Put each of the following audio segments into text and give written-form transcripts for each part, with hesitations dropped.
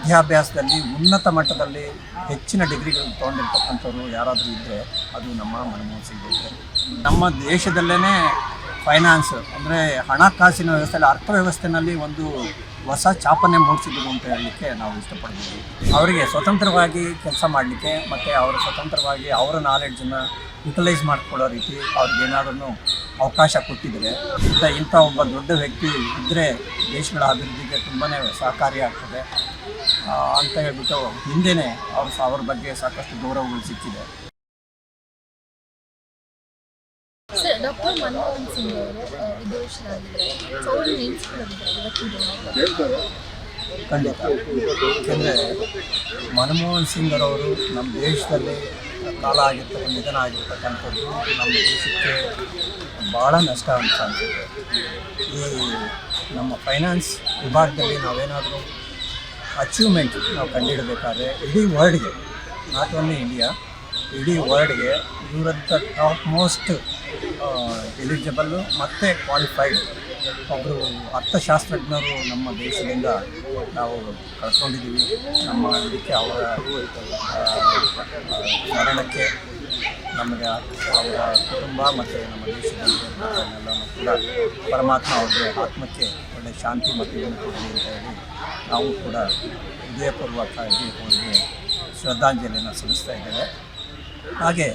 ವಿದ್ಯಾಭ್ಯಾಸದಲ್ಲಿ ಉನ್ನತ ಮಟ್ಟದಲ್ಲಿ ಹೆಚ್ಚಿನ ಡಿಗ್ರಿಗಳು ತೊಗೊಂಡಿರ್ತಕ್ಕಂಥವ್ರು ಯಾರಾದರೂ ಇದ್ದರೆ ಅದು ನಮ್ಮ ಮನಮೋಹನ್ ಸಿಂಗ್ ಇದ್ದರೆ. ನಮ್ಮ ದೇಶದಲ್ಲೇ ಫೈನಾನ್ಸ್ ಅಂದರೆ ಹಣಕಾಸಿನ ವ್ಯವಸ್ಥೆಯಲ್ಲಿ ಅರ್ಥವ್ಯವಸ್ಥೆಯಲ್ಲಿ ಒಂದು ಹೊಸ ಚಾಪನೆ ಮೂಡಿಸಿದ್ರು ಅಂತ ಹೇಳಲಿಕ್ಕೆ ನಾವು ಇಷ್ಟಪಡ್ತೀವಿ. ಅವರಿಗೆ ಸ್ವತಂತ್ರವಾಗಿ ಕೆಲಸ ಮಾಡಲಿಕ್ಕೆ ಮತ್ತು ಅವರು ಸ್ವತಂತ್ರವಾಗಿ ಅವರ ನಾಲೆಡ್ಜನ್ನು ಯುಟಿಲೈಸ್ ಮಾಡ್ಕೊಳ್ಳೋ ರೀತಿ ಅವ್ರಿಗೇನಾದ್ರೂ ಅವಕಾಶ ಕೊಟ್ಟಿದ್ದರೆ ಇಂಥ ಒಬ್ಬ ದೊಡ್ಡ ವ್ಯಕ್ತಿ ಇದ್ದರೆ ದೇಶಗಳ ಅಭಿವೃದ್ಧಿಗೆ ತುಂಬಾ ಸಹಕಾರಿಯಾಗ್ತದೆ ಅಂತ ಹೇಳ್ಬಿಟ್ಟು ಹಿಂದೆಯೇ ಅವ್ರ ಬಗ್ಗೆ ಸಾಕಷ್ಟು ಗೌರವಗಳು ಸಿಕ್ಕಿದೆ. ಸರ್, ಡಾಕ್ಟರ್ ಮನಮೋಹನ್ ಸಿಂಗ್ ಅವರು ವಿದೇಶಿಯಾಗಿದ್ದಾರೆ. ಖಂಡಿತ. ಏಕೆಂದರೆ ಮನಮೋಹನ್ ಸಿಂಗ್ರವರು ನಮ್ಮ ದೇಶದಲ್ಲಿ ಕಾಲ ನಿಧನ ಆಗಿರ್ತಕ್ಕಂಥದ್ದು ನಮ್ಮ ದೇಶಕ್ಕೆ ಭಾಳ ನಷ್ಟ ಅಂತ ಅನಿಸುತ್ತೆ. ಈ ನಮ್ಮ ಫೈನಾನ್ಸ್ ವಿಭಾಗದಲ್ಲಿ ನಾವೇನಾದರೂ ಅಚೀವ್ಮೆಂಟ್ ನಾವು ಕಂಡುಹಿಡಬೇಕಾದ್ರೆ ಇಡೀ ವರ್ಲ್ಡ್ಗೆ, ನಾಟ್ ಓನ್ಲಿ ಇಂಡಿಯಾ, ಇಡೀ ವರ್ಲ್ಡ್ಗೆ ಇವರಂಥ ಟಾಪ್ ಮೋಸ್ಟ್ ಎಲಿಜಿಬಲ್ಲು ಮತ್ತು ಕ್ವಾಲಿಫೈಡ್ ಒಬ್ಬರು ಅರ್ಥಶಾಸ್ತ್ರಜ್ಞರು ನಮ್ಮ ದೇಶದಿಂದ ನಾವು ಕಳ್ಕೊಂಡಿದ್ದೀವಿ. ನಮ್ಮ ಇದಕ್ಕೆ ಅವರ ಸ್ಮರಣಕ್ಕೆ ನಮಗೆ ಅವರ ಕುಟುಂಬ ಮತ್ತು ನಮ್ಮ ದೇಶದಲ್ಲಿರೋದನ್ನೆಲ್ಲನೂ ಕೂಡ ಪರಮಾತ್ಮ ಅವ್ರಿಗೆ ಆತ್ಮಕ್ಕೆ ಒಳ್ಳೆಯ ಶಾಂತಿ ಮತ್ತು ಇದನ್ನು ಕೊಡಲಿ ಅಂತ ಹೇಳಿ ನಾವು ಕೂಡ ಹೃದಯಪೂರ್ವಕವಾಗಿ ಅವರಿಗೆ ಶ್ರದ್ಧಾಂಜಲಿಯನ್ನು ಸಲ್ಲಿಸ್ತಾ ಇದ್ದೇವೆ. ಹಾಗೆ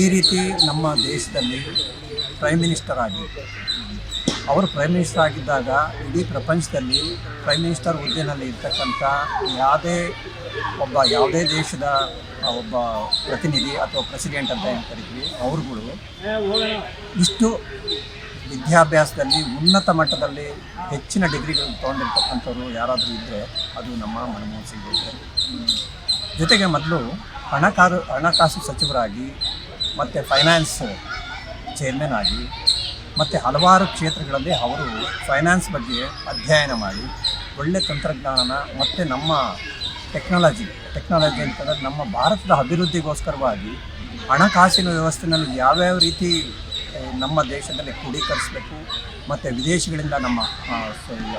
ಈ ರೀತಿ ನಮ್ಮ ದೇಶದಲ್ಲಿ ಪ್ರೈಮ್ ಮಿನಿಸ್ಟರ್ ಆಗಿ ಅವರು ಪ್ರೈಮ್ ಮಿನಿಸ್ಟರ್ ಆಗಿದ್ದಾಗ ಇಡೀ ಪ್ರಪಂಚದಲ್ಲಿ ಪ್ರೈಮ್ ಮಿನಿಸ್ಟರ್ ಹುದ್ದೆಯಲ್ಲಿ ಇರ್ತಕ್ಕಂಥ ಯಾವುದೇ ದೇಶದ ಒಬ್ಬ ಪ್ರತಿನಿಧಿ ಅಥವಾ ಪ್ರೆಸಿಡೆಂಟ್ ಅಂತ ಏನು ಕರಿತೀವಿ, ಅವ್ರುಗಳು ಇಷ್ಟು ವಿದ್ಯಾಭ್ಯಾಸದಲ್ಲಿ ಉನ್ನತ ಮಟ್ಟದಲ್ಲಿ ಹೆಚ್ಚಿನ ಡಿಗ್ರಿಗಳು ತೊಗೊಂಡಿರ್ತಕ್ಕಂಥವ್ರು ಯಾರಾದರೂ ಇದ್ದರೆ ಅದು ನಮ್ಮ ಮನಮೋಹನ್ ಸಿಂಗ್ ಇದ್ದರೆ. ಜೊತೆಗೆ ಮೊದಲು ಹಣಕಾಸು ಸಚಿವರಾಗಿ ಮತ್ತು ಫೈನಾನ್ಸ್ ಚೇರ್ಮನ್ ಆಗಿ ಮತ್ತು ಹಲವಾರು ಕ್ಷೇತ್ರಗಳಲ್ಲಿ ಅವರು ಫೈನಾನ್ಸ್ ಬಗ್ಗೆ ಅಧ್ಯಯನ ಮಾಡಿ ಒಳ್ಳೆಯ ತಂತ್ರಜ್ಞಾನ ಮತ್ತು ನಮ್ಮ ಟೆಕ್ನಾಲಜಿ ಅಂತಂದರೆ ನಮ್ಮ ಭಾರತದ ಅಭಿವೃದ್ಧಿಗೋಸ್ಕರವಾಗಿ ಹಣಕಾಸಿನ ವ್ಯವಸ್ಥೆಯಲ್ಲಿ ಯಾವ್ಯಾವ ರೀತಿ ನಮ್ಮ ದೇಶದಲ್ಲಿ ಕ್ರೋಢೀಕರಿಸಬೇಕು ಮತ್ತು ವಿದೇಶಗಳಿಂದ ನಮ್ಮ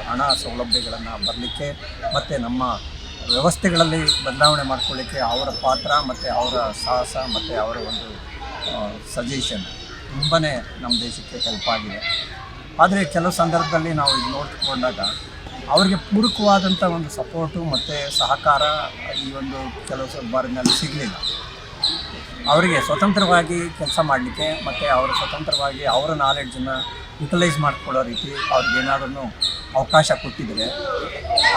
ಹಣ ಸೌಲಭ್ಯಗಳನ್ನು ಬರಲಿಕ್ಕೆ ಮತ್ತು ನಮ್ಮ ವ್ಯವಸ್ಥೆಗಳಲ್ಲಿ ಬದಲಾವಣೆ ಮಾಡ್ಕೊಳ್ಳಿಕ್ಕೆ ಅವರ ಪಾತ್ರ ಮತ್ತು ಅವರ ಸಾಹಸ ಮತ್ತು ಅವರ ಒಂದು ಸಜೆಷನ್ ತುಂಬಾ ನಮ್ಮ ದೇಶಕ್ಕೆ ಹೆಲ್ಪ್ ಆಗಿದೆ. ಆದರೆ ಕೆಲವು ಸಂದರ್ಭದಲ್ಲಿ ನಾವು ಇದು ನೋಡಿಕೊಂಡಾಗ ಅವರಿಗೆ ಪೂರಕವಾದಂಥ ಒಂದು ಸಪೋರ್ಟು ಮತ್ತು ಸಹಕಾರ ಈ ಒಂದು ಕೆಲವು ಬಾರಿನಲ್ಲಿ ಸಿಗಲಿಲ್ಲ. ಅವರಿಗೆ ಸ್ವತಂತ್ರವಾಗಿ ಕೆಲಸ ಮಾಡಲಿಕ್ಕೆ ಮತ್ತು ಅವರು ಸ್ವತಂತ್ರವಾಗಿ ಅವರ ನಾಲೆಡ್ಜನ್ನು ಯುಟಿಲೈಸ್ ಮಾಡ್ಕೊಳ್ಳೋ ರೀತಿ ಅವ್ರಿಗೇನಾದ್ರೂ ಅವಕಾಶ ಕೊಟ್ಟಿದ್ದರೆ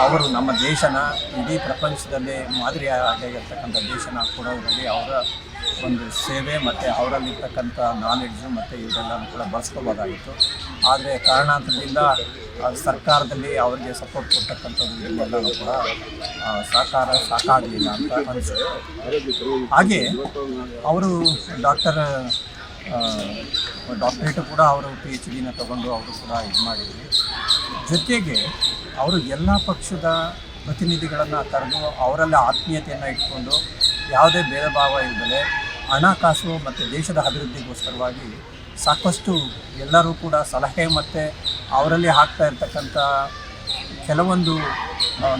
ಅವರು ನಮ್ಮ ದೇಶನ ಇಡೀ ಪ್ರಪಂಚದಲ್ಲೇ ಮಾದರಿಯಾಗಿರ್ತಕ್ಕಂಥ ದೇಶನ ಕೊಡೋದ್ರಲ್ಲಿ ಅವರ ಒಂದು ಸೇವೆ ಮತ್ತು ಅವರಲ್ಲಿರ್ತಕ್ಕಂಥ ನಾಲೆಡ್ಜು ಮತ್ತು ಇದೆಲ್ಲನೂ ಕೂಡ ಬಳಸ್ಕೋಬೋದಾಗಿತ್ತು. ಆದರೆ ಕಾರಣಾಂತರದಿಂದ ಸರ್ಕಾರದಲ್ಲಿ ಅವರಿಗೆ ಸಪೋರ್ಟ್ ಕೊಡ್ತಕ್ಕಂಥದ್ದು ಇದೆಲ್ಲನೂ ಕೂಡ ಸಾಕಾಗಲಿಲ್ಲ ಅಂತ ಅನಿಸುತ್ತೆ. ಹಾಗೆ ಅವರು ಡಾಕ್ಟರೇಟು ಕೂಡ ಅವರು PhD ತಗೊಂಡು ಅವರು ಕೂಡ ಇದು ಮಾಡಿದರು. ಜೊತೆಗೆ ಅವರು ಎಲ್ಲ ಪಕ್ಷದ ಪ್ರತಿನಿಧಿಗಳನ್ನು ಕರೆದು ಅವರೆಲ್ಲ ಆತ್ಮೀಯತೆಯನ್ನು ಇಟ್ಕೊಂಡು ಯಾವುದೇ ಭೇದ ಭಾವ ಇಲ್ಲದೆ ಹಣಕಾಸು ಮತ್ತು ದೇಶದ ಅಭಿವೃದ್ಧಿಗೋಸ್ಕರವಾಗಿ ಸಾಕಷ್ಟು ಎಲ್ಲರೂ ಕೂಡ ಸಲಹೆ ಮತ್ತು ಅವರಲ್ಲಿ ಆಗ್ತಾ ಇರ್ತಕ್ಕಂಥ ಕೆಲವೊಂದು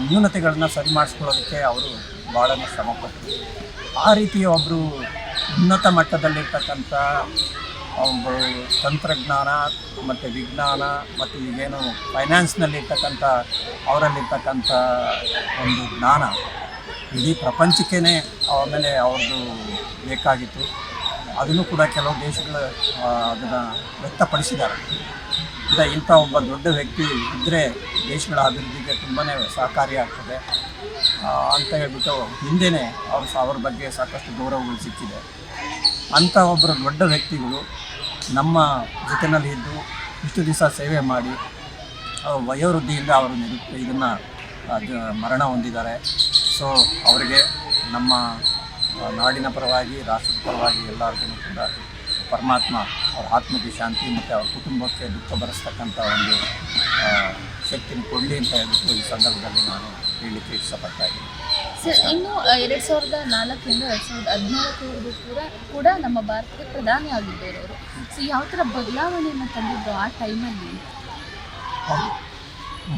ನ್ಯೂನತೆಗಳನ್ನು ಸರಿ ಮಾಡಿಸ್ಕೊಳ್ಳೋದಕ್ಕೆ ಅವರು ಭಾಳನೇ ಶ್ರಮಪಟ್ಟರು. ಆ ರೀತಿಯ ಒಬ್ಬರು ಉನ್ನತ ಮಟ್ಟದಲ್ಲಿರ್ತಕ್ಕಂಥ ಒಬ್ಬರು ತಂತ್ರಜ್ಞಾನ ಮತ್ತು ವಿಜ್ಞಾನ ಮತ್ತು ಈಗೇನು ಫೈನಾನ್ಸ್ನಲ್ಲಿರ್ತಕ್ಕಂಥ ಅವರಲ್ಲಿರ್ತಕ್ಕಂಥ ಒಂದು ಜ್ಞಾನ ಇಡೀ ಪ್ರಪಂಚಕ್ಕೇ ಆಮೇಲೆ ಅವ್ರದ್ದು ಬೇಕಾಗಿತ್ತು. ಅದನ್ನು ಕೂಡ ಕೆಲವು ದೇಶಗಳು ಅದನ್ನು ವ್ಯಕ್ತಪಡಿಸಿದ್ದಾರೆ. ಇಂಥ ಒಬ್ಬ ದೊಡ್ಡ ವ್ಯಕ್ತಿ ಇದ್ದರೆ ದೇಶಗಳ ಅಭಿವೃದ್ಧಿಗೆ ತುಂಬಾ ಸಹಕಾರಿಯಾಗ್ತದೆ ಅಂತ ಹೇಳ್ಬಿಟ್ಟು ಹಿಂದೆಯೇ ಅವ್ರ ಬಗ್ಗೆ ಸಾಕಷ್ಟು ಗೌರವಗಳು ಸಿಕ್ಕಿದೆ. ಅಂಥ ಒಬ್ಬರು ದೊಡ್ಡ ವ್ಯಕ್ತಿಗಳು ನಮ್ಮ ಜೊತೆಯಲ್ಲಿ ಇದ್ದು ಇಷ್ಟು ದಿವಸ ಸೇವೆ ಮಾಡಿ ವಯೋವೃದ್ಧಿಯಿಂದ ಅವರು ಇದನ್ನು ಮರಣ ಹೊಂದಿದ್ದಾರೆ. ಸೊ ಅವರಿಗೆ ನಮ್ಮ ನಾಡಿನ ಪರವಾಗಿ ರಾಷ್ಟ್ರದ ಪರವಾಗಿ ಎಲ್ಲರಿಗೂ ಕೂಡ ಪರಮಾತ್ಮ ಅವ್ರ ಆತ್ಮಕ್ಕೆ ಶಾಂತಿ ಮತ್ತು ಅವ್ರ ಕುಟುಂಬಕ್ಕೆ ದುಃಖ ಬರೆಸ್ತಕ್ಕಂಥ ಒಂದು ಶಕ್ತಿನ ಕೊಡಲಿ ಅಂತ ಹೇಳ್ಬಿಟ್ಟು ಈ ಸಂದರ್ಭದಲ್ಲಿ ನಾನು ಹೇಳಲಿಕ್ಕೆ ಇಷ್ಟಪಡ್ತಾ ಇದ್ದೀನಿ. ಸರ್, ಇನ್ನು 2004ರಿಂದ 2014 ಕೂಡ ನಮ್ಮ ಭಾರತಕ್ಕೆ ಪ್ರಧಾನಿ ಆಗಿದ್ದರು ಅವರು. ಸೊ ಯಾವ ಥರ ಬದಲಾವಣೆಯನ್ನು ತಂದಿದ್ರು ಆ ಟೈಮಲ್ಲಿ?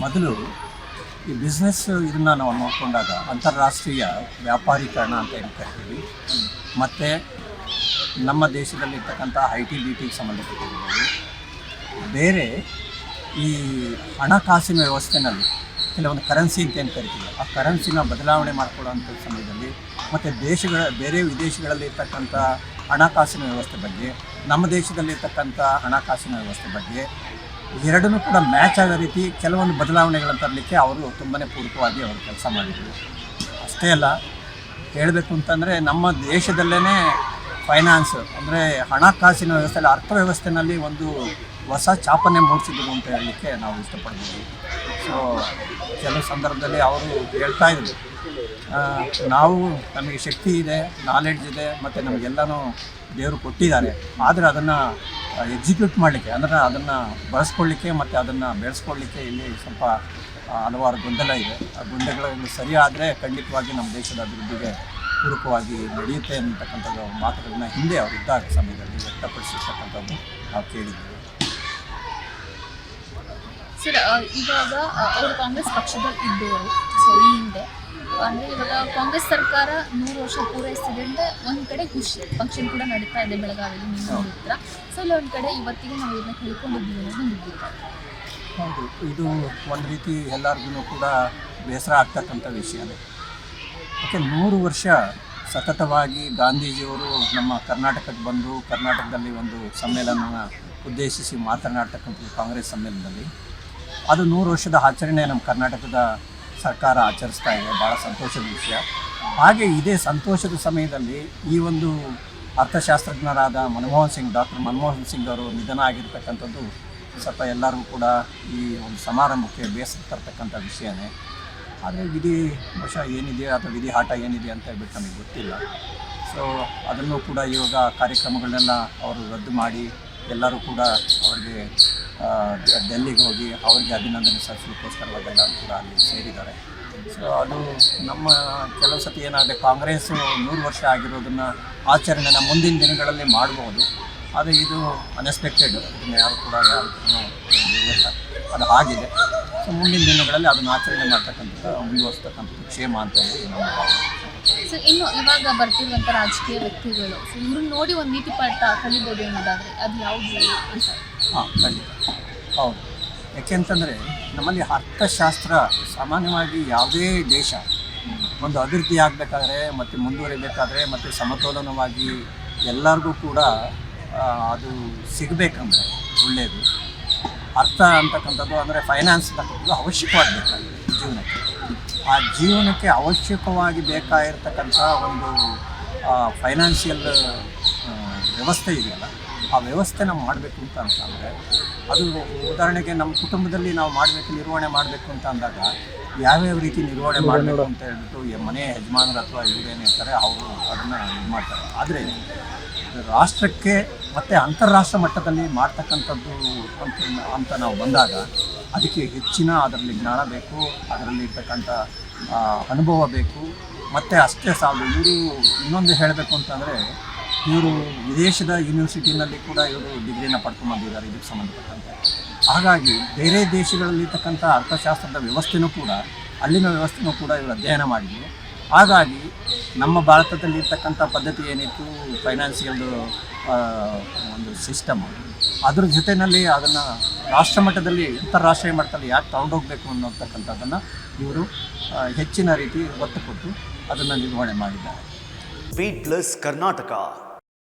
ಮೊದಲು ಈ ಬಿಸ್ನೆಸ್ ಇದನ್ನು ನಾವು ನೋಡಿಕೊಂಡಾಗ ಅಂತಾರಾಷ್ಟ್ರೀಯ ವ್ಯಾಪಾರೀಕರಣ ಅಂತ ಏನು ಕರಿತೀವಿ, ಮತ್ತು ನಮ್ಮ ದೇಶದಲ್ಲಿರ್ತಕ್ಕಂಥ IT-BTಗೆ ಸಂಬಂಧಪಟ್ಟಿರ್ಬೋದು, ಬೇರೆ ಈ ಹಣಕಾಸಿನ ವ್ಯವಸ್ಥೆನಲ್ಲಿ ಕೆಲವೊಂದು ಕರೆನ್ಸಿ ಅಂತ ಏನು ಕರಿತೀವಿ, ಆ ಕರೆನ್ಸಿನ ಬದಲಾವಣೆ ಮಾಡಿಕೊಳ್ಳುವಂಥ ಸಮಯದಲ್ಲಿ ಮತ್ತು ಬೇರೆ ವಿದೇಶಗಳಲ್ಲಿ ಇರ್ತಕ್ಕಂಥ ಹಣಕಾಸಿನ ವ್ಯವಸ್ಥೆ ಬಗ್ಗೆ, ನಮ್ಮ ದೇಶದಲ್ಲಿರ್ತಕ್ಕಂಥ ಹಣಕಾಸಿನ ವ್ಯವಸ್ಥೆ ಬಗ್ಗೆ ಎರಡನ್ನೂ ಕೂಡ ಮ್ಯಾಚ್ ಆಗೋ ರೀತಿ ಕೆಲವೊಂದು ಬದಲಾವಣೆಗಳನ್ನು ತರಲಿಕ್ಕೆ ಅವರು ತುಂಬಾ ಪೂರಕವಾಗಿ ಅವರು ಕೆಲಸ ಮಾಡಿದರು. ಅಷ್ಟೇ ಅಲ್ಲ, ಹೇಳಬೇಕು ಅಂತಂದರೆ ನಮ್ಮ ದೇಶದಲ್ಲೇ ಫೈನಾನ್ಸ್ ಅಂದರೆ ಹಣಕಾಸಿನ ವ್ಯವಸ್ಥೆಯಲ್ಲಿ ಅರ್ಥವ್ಯವಸ್ಥೆಯಲ್ಲಿ ಒಂದು ಹೊಸ ಚಾಪನೆ ಮೂಡಿಸಿದ್ರು ಅಂತ ಹೇಳಲಿಕ್ಕೆ ನಾವು ಇಷ್ಟಪಡ್ಬೋದು. ಸೊ ಕೆಲವು ಸಂದರ್ಭದಲ್ಲಿ ಅವರು ಹೇಳ್ತಾ ಇದ್ರು, ನಾವು ನಮಗೆ ಶಕ್ತಿ ಇದೆ, ನಾಲೆಡ್ಜ್ ಇದೆ, ಮತ್ತು ನಮಗೆಲ್ಲನೂ ದೇವರು ಕೊಟ್ಟಿದ್ದಾರೆ, ಆದರೆ ಅದನ್ನು ಎಕ್ಸಿಕ್ಯೂಟ್ ಮಾಡಲಿಕ್ಕೆ ಅಂದರೆ ಅದನ್ನು ಬಳಸ್ಕೊಳ್ಳಿಕ್ಕೆ ಮತ್ತು ಅದನ್ನು ಬೆಳೆಸ್ಕೊಳ್ಳಿಕ್ಕೆ ಇಲ್ಲಿ ಸ್ವಲ್ಪ ಹಲವಾರು ಗೊಂದಲ ಇದೆ. ಆ ಗೊಂದಲಗಳು ಸರಿಯಾದರೆ ಖಂಡಿತವಾಗಿ ನಮ್ಮ ದೇಶದ ಅಭಿವೃದ್ಧಿಗೆ ಪೂರಕವಾಗಿ ನಡೆಯುತ್ತೆ ಅನ್ನತಕ್ಕಂಥದ್ದು ಮಾತುಗಳನ್ನ ಹಿಂದೆ ಅವರು ಇದ್ದಾಗ ಸಮಯದಲ್ಲಿ ವ್ಯಕ್ತಪಡಿಸಿರ್ತಕ್ಕಂಥದ್ದು ನಾವು ಕೇಳಿದ್ದೇವೆ. ಸರ್, ಇವಾಗ ಅವರು ಕಾಂಗ್ರೆಸ್ ಪಕ್ಷದಲ್ಲಿ ಇದ್ದವರು, ಸೊ ಈ ಹಿಂದೆ ಅಂದರೆ ಇವಾಗ ಕಾಂಗ್ರೆಸ್ ಸರ್ಕಾರ 100 ವರ್ಷ ಪೂರೈಸ್ತಿದೆ ಅಂತ ಒಂದು ಕಡೆ ಖುಷಿ ಫಂಕ್ಷನ್ ಕೂಡ ನಡೀತಾ ಇದೆ ಬೆಳಗಾವಿಯಲ್ಲಿ, ನೀವು ನೋಡಿದ್ರ. ಸೊ ಇಲ್ಲಿ ಒಂದು ಕಡೆ ಇವತ್ತಿಗೆ ನಾವು ಇದನ್ನ ತಿಳ್ಕೊಂಡಿದ್ದೀವಿ ಅನ್ನೋದು ನಿಂತಿದ್ದಾರೆ. ಹೌದು, ಇದು ಒಂದು ರೀತಿ ಎಲ್ಲರಿಗೂ ಕೂಡ ಬೇಸರ ಆಗ್ತಕ್ಕಂಥ ವಿಷಯನೇ. ಯಾಕೆ 100 ವರ್ಷ ಸತತವಾಗಿ ಗಾಂಧೀಜಿಯವರು ನಮ್ಮ ಕರ್ನಾಟಕಕ್ಕೆ ಬಂದು ಕರ್ನಾಟಕದಲ್ಲಿ ಒಂದು ಸಮ್ಮೇಳನ ಉದ್ದೇಶಿಸಿ ಮಾತನಾಡ್ತಕ್ಕಂಥದ್ದು ಕಾಂಗ್ರೆಸ್ ಸಮ್ಮೇಳನದಲ್ಲಿ, ಅದು 100 ವರ್ಷದ ಆಚರಣೆ ನಮ್ಮ ಕರ್ನಾಟಕದ ಸರ್ಕಾರ ಆಚರಿಸ್ತಾ ಇದೆ. ಭಾಳ ಸಂತೋಷದ ವಿಷಯ. ಹಾಗೆ ಇದೇ ಸಂತೋಷದ ಸಮಯದಲ್ಲಿ ಈ ಒಂದು ಅರ್ಥಶಾಸ್ತ್ರಜ್ಞರಾದ ಡಾಕ್ಟರ್ ಮನಮೋಹನ್ ಸಿಂಗ್ ಅವರು ನಿಧನ ಆಗಿರ್ತಕ್ಕಂಥದ್ದು ಸ್ವಲ್ಪ ಎಲ್ಲರಿಗೂ ಕೂಡ ಈ ಒಂದು ಸಮಾರಂಭಕ್ಕೆ ಬೇಸರ ತರ್ತಕ್ಕಂಥ ವಿಷಯನೇ. ಆದರೆ ವಿಧಿ ವಶ ಏನಿದೆ ಅಥವಾ ವಿಧಿ ಆಟ ಏನಿದೆ ಅಂತ ಹೇಳ್ಬಿಟ್ಟು ನಮಗೆ ಗೊತ್ತಿಲ್ಲ. ಸೊ ಅದನ್ನು ಕೂಡ ಇವಾಗ ಕಾರ್ಯಕ್ರಮಗಳನ್ನೆಲ್ಲ ಅವರು ರದ್ದು ಮಾಡಿ ಎಲ್ಲರೂ ಕೂಡ ಅವರಿಗೆ ಡೆಲ್ಲಿಗೆ ಹೋಗಿ ಅವರಿಗೆ ಅಭಿನಂದನೆ ಸಲ್ಲಿಸಲಿಕ್ಕೋಸ್ಕರವಾಗೆಲ್ಲ ಕೂಡ ಅಲ್ಲಿ ಸೇರಿದ್ದಾರೆ. ಸೊ ಅದು ನಮ್ಮ ಕೆಲವು ಸತಿ ಏನಾದರೆ ಕಾಂಗ್ರೆಸ್ಸು 100 ವರ್ಷ ಆಗಿರೋದನ್ನು ಆಚರಣೆನ ಮುಂದಿನ ದಿನಗಳಲ್ಲಿ ಮಾಡ್ಬೋದು, ಆದರೆ ಇದು ಅನ್ಎಕ್ಸ್ಪೆಕ್ಟೆಡ್, ಇದನ್ನು ಯಾರು ಅದು ಆಗಿದೆ. ಸೊ ಮುಂದಿನ ದಿನಗಳಲ್ಲಿ ಅದನ್ನು ಆಚರಣೆ ಮಾಡ್ತಕ್ಕಂಥದ್ದು ಮುಂದುವರಿಸ್ತಕ್ಕಂಥದ್ದು ಕ್ಷೇಮ ಅಂತ ಹೇಳಿ ನಮ್ಮ ಭಾವನೆ. ಸೊ ಇನ್ನು ಇವಾಗ ಬರ್ತಿರುವಂಥ ರಾಜಕೀಯ ವ್ಯಕ್ತಿಗಳು, ಸೊ ಇವ್ರನ್ನ ನೋಡಿ ಒಂದು ನೀತಿ ಪಾಠ ಕಲಿಬೋದು ಅನ್ನೋದಾದರೆ ಅದು ಯಾವುದು ಅಂತ? ಖಂಡಿತ ಹೌದು. ಯಾಕೆಂತಂದರೆ ನಮ್ಮಲ್ಲಿ ಅರ್ಥಶಾಸ್ತ್ರ ಸಾಮಾನ್ಯವಾಗಿ ಯಾವುದೇ ದೇಶ ಒಂದು ಅಭಿವೃದ್ಧಿ ಆಗಬೇಕಾದ್ರೆ ಮತ್ತು ಮುಂದುವರಿಬೇಕಾದ್ರೆ ಮತ್ತು ಸಮತೋಲನವಾಗಿ ಎಲ್ಲರಿಗೂ ಕೂಡ ಅದು ಸಿಗಬೇಕಂದ್ರೆ ಒಳ್ಳೆಯದು. ಅರ್ಥ ಅಂತಕ್ಕಂಥದ್ದು ಅಂದರೆ ಫೈನಾನ್ಸ್ ಅಂತಕ್ಕಂಥದ್ದು ಅವಶ್ಯಕವಾಗಬೇಕಾಗಿದೆ ಜೀವನಕ್ಕೆ. ಆ ಜೀವನಕ್ಕೆ ಅವಶ್ಯಕವಾಗಿ ಬೇಕಾಗಿರ್ತಕ್ಕಂಥ ಒಂದು ಫೈನಾನ್ಷಿಯಲ್ ವ್ಯವಸ್ಥೆ ಇದೆಯಲ್ಲ, ಆ ವ್ಯವಸ್ಥೆನ ಮಾಡಬೇಕು ಅಂತಂದರೆ ಅದು ಉದಾಹರಣೆಗೆ ನಮ್ಮ ಕುಟುಂಬದಲ್ಲಿ ನಾವು ಮಾಡಬೇಕು, ನಿರ್ವಹಣೆ ಮಾಡಬೇಕು ಅಂತ ಅಂದಾಗ ಯಾವ್ಯಾವ ರೀತಿ ನಿರ್ವಹಣೆ ಮಾಡಬೇಕು ಅಂತ ಹೇಳ್ಬಿಟ್ಟು ಮನೆ ಯಜಮಾನರು ಅಥವಾ ಇವರೇನಿರ್ತಾರೆ ಅವರು ಅದನ್ನು ಇದು ಮಾಡ್ತಾರೆ. ಆದರೆ ರಾಷ್ಟ್ರಕ್ಕೆ ಮತ್ತು ಅಂತಾರಾಷ್ಟ್ರ ಮಟ್ಟದಲ್ಲಿ ಮಾಡ್ತಕ್ಕಂಥದ್ದು ಅಂತ ನಾವು ಬಂದಾಗ ಅದಕ್ಕೆ ಹೆಚ್ಚಿನ ಅದರಲ್ಲಿ ಜ್ಞಾನ ಬೇಕು, ಅದರಲ್ಲಿ ಇರ್ತಕ್ಕಂಥ ಅನುಭವ ಬೇಕು. ಮತ್ತು ಅಷ್ಟೇ ಸಾಲದು, ಇವರು ಇನ್ನೊಂದು ಹೇಳಬೇಕು ಅಂತಂದರೆ ಇವರು ವಿದೇಶದ ಯೂನಿವರ್ಸಿಟಿನಲ್ಲಿ ಕೂಡ ಇವರು ಡಿಗ್ರಿನ ಪಡ್ಕೊಂಡ್ಬಂದಿದ್ದಾರೆ ಇದಕ್ಕೆ ಸಂಬಂಧಪಟ್ಟಂತೆ. ಹಾಗಾಗಿ ಬೇರೆ ದೇಶಗಳಲ್ಲಿರ್ತಕ್ಕಂಥ ಅರ್ಥಶಾಸ್ತ್ರದ ವ್ಯವಸ್ಥೆನೂ ಕೂಡ ಅಲ್ಲಿನ ವ್ಯವಸ್ಥೆನೂ ಕೂಡ ಇವರು ಅಧ್ಯಯನ ಮಾಡಿದರು. ಹಾಗಾಗಿ ನಮ್ಮ ಭಾರತದಲ್ಲಿರ್ತಕ್ಕಂಥ ಪದ್ಧತಿ ಏನಿತ್ತು ಫೈನಾನ್ಸಿಯಲ್ದು ಒಂದು ಸಿಸ್ಟಮ್, ಅದ್ರ ಜೊತೆಯಲ್ಲಿ ಅದನ್ನು ರಾಷ್ಟ್ರ ಮಟ್ಟದಲ್ಲಿ ಅಂತಾರಾಷ್ಟ್ರೀಯ ಮಟ್ಟದಲ್ಲಿ ಯಾಕೆ ತಗೊಂಡೋಗಬೇಕು ಅನ್ನೋತಕ್ಕಂಥದ್ದನ್ನು ಇವರು ಹೆಚ್ಚಿನ ರೀತಿ ಒತ್ತು ಕೊಟ್ಟು ಅದನ್ನು ನಿರ್ವಹಣೆ ಮಾಡಿದ್ದಾರೆ. Beat plus Karnataka.